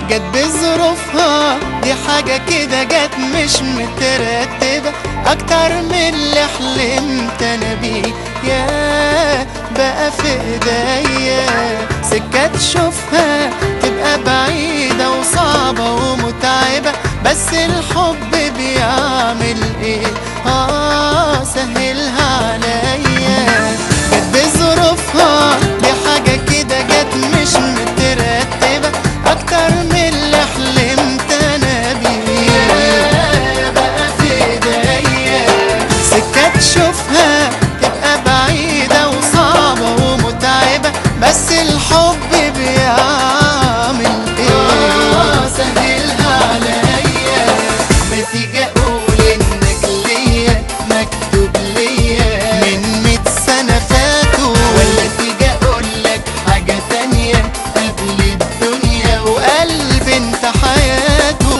جت بظروفها، دي حاجة كده جت مش مترتبة، اكتر من اللي حلمت انا بيه. يا بقى في ايديا سكة تشوفها تبقى بعيدة وصعبة ومتعبة، بس الحب بيعمل ايه؟ سهلها عليا. جت بظروفها، دي حاجة كده جت مش مترتبة، اكتر من اللي حلمت انا بيه. بقى في ايديا سكة تشوفها تبقى بعيدة وصعبة ومتعبة، بس الحب بيعمل ايه؟ سهلها عليا. ما تيجي اقول انك ليا مكتوب ليا من 100 سنة فاتوا، ولا تيجي اقولك حاجة تانية قبل الدنيا وقلب انت حياته.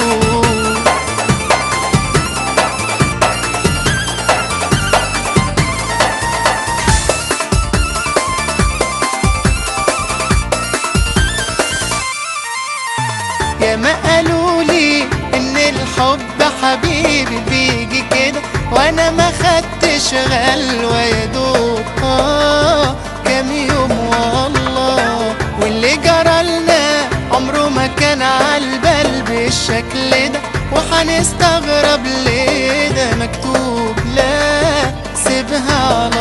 يا ما قالولي ان الحب حبيبي بيجي كده، وانا ما خدتش غلوة يا دوب كام يوم والله. واللي جرالنا عمره ما كان عالبال بالشكل ده، وحنستغرب ليه ده مكتوب. لا سيبها على